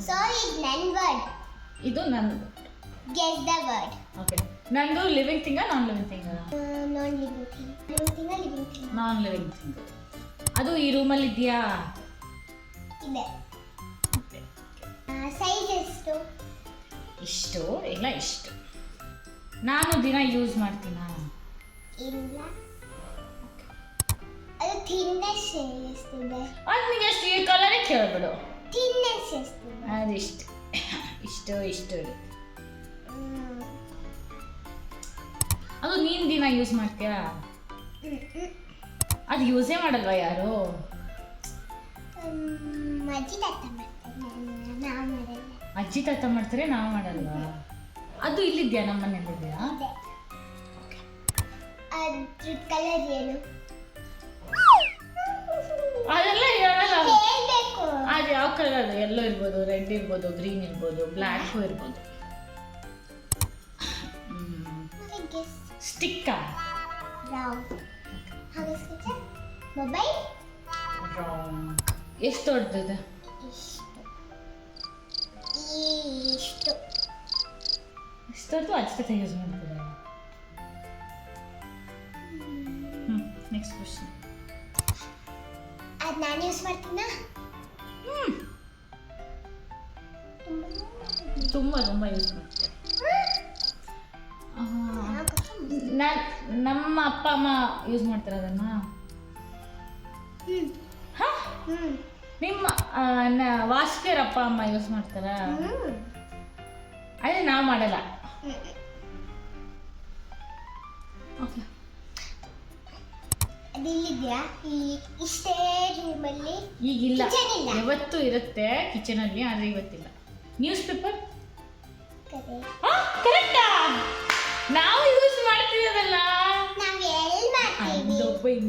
So it's none word. ಇದು ನಂದು. Guess the word. Okay, ನಂದು ಲಿವಿಂಗ್ ಥಿಂಗಾ ನಾನ್ ಲಿವಿಂಗ್ ಥಿಂಗಾ? Non-living thing. Living thing or living thing? Non living thing. ಅದು ಈ ರೂಮಲ್ಲಿ ಇದೆಯಾ? ಇದೆ. ಓಕೆ. Size ಎಷ್ಟು? ಇಷ್ಟು ಇಲ್ಲ ಇಷ್ಟು. ನಾನು ದಿನ ಯೂಸ್ ಮಾಡ್ತೀನಾ? ಇಲ್ಲ. ಅದು thinness ಎಷ್ಟಿದೆ? ಅದು ನಿಂಗೆ ಎಷ್ಟು ಈ ಕಲರೇ ಕೇಳ್ಬಿಡು. Thinness ಎಷ್ಟಿದೆ? ಅದು ಇಷ್ಟು ಇಷ್ಟು ಇಷ್ಟು ಇರುತ್ತೆ. ಅದು ನೀನು ದಿನ ಯೂಸ್ ಮಾಡ್ತೀಯಾ? ಅದು ಯೂಸೇ ಮಾಡಲ್ವಾ ಯಾರು? ಅಜ್ಜಿ ತಾತ ಮಾಡ್ತಾರೆ, ನಾವು ಮಾಡಲ್ಲ. ಅಜ್ಜಿ ತಾತ ಮಾಡ್ತಾರೆ, ನಾವು ಮಾಡಲ್ವಾ? ಅದು ಇಲ್ಲಿದ್ಯಾ? ನಮ್ಮ ಮನೇಲಿದೆಯಾ? ಅದ್ರ ಕಲರ್ ಏನು? ಅದೆಲ್ಲ ಹೇಳಲ್ಲ. ಹೇಳ್ಬೇಕು. ಅದು ಯಾವ ಕಲರ್? ಅದು ಎಲ್ಲೋ ಇರ್ಬೋದು, ರೆಡ್ ಇರ್ಬೋದು, ಗ್ರೀನ್ ಇರ್ಬೋದು, ಬ್ಲ್ಯಾಕು ಇರ್ಬೋದು. ಸ್ಟಿಕ್ಕಾ? ರೌಂಡ್. ಹಾಗೆ ಸ್ಕೆಚ್ ಮೊಬೈಲ್ ರೌಂಡ್. ಎಷ್ಟು ದೊಡ್ಡದಿದೆ? ಇಷ್ಟು ಇಷ್ಟು ಇಷ್ಟೊತ್ತು ಅಜ್ಜಿ ತಾತ ಯೂಸ್ ಮಾಡ್ತಾರೆ. Next question. ಅದು ನಾನು ಯೂಸ್ ಮಾಡ್ತೀನಾ? ತುಂಬ ತುಂಬ ಯೂಸ್ ಮಾಡ್ತಾರೆ. ನಮ್ಮ ಅಪ್ಪ ಅಮ್ಮ ಯೂಸ್ ಮಾಡ್ತಾರೆ ಅದನ್ನ. ನಿಮ್ಮ ವಾಸ್ಕರ್ ಅಪ್ಪ ಅಮ್ಮ ಯೂಸ್ ಮಾಡ್ತಾರ? ಅದೇ ನಾವು ಮಾಡಲ್ಲ. ಓಕೆ, ಅದು ಇಲ್ಲಿದ್ಯಾ? ಇಷ್ಟೇ ರೂಮಲ್ಲಿ ಈಗಿಲ್ಲ, ಕಿಚನ್ ಇಲ್ಲ. ಯಾವತ್ತೂ ಇರುತ್ತೆ ಕಿಚನಲ್ಲಿ, ಆದರೆ ಇವತ್ತಿಲ್ಲ. Newspaper? ಕರೆಕ್ಟ್. ಕರೆಕ್ಟಾ? ನಾವು ಯೂಸ್ ಮಾಡ್ತೀವಿ ಅದಲ್ಲ. ನಾವು ಎಲ್ಲಿ ಮಾಡ್ತೀವಿ?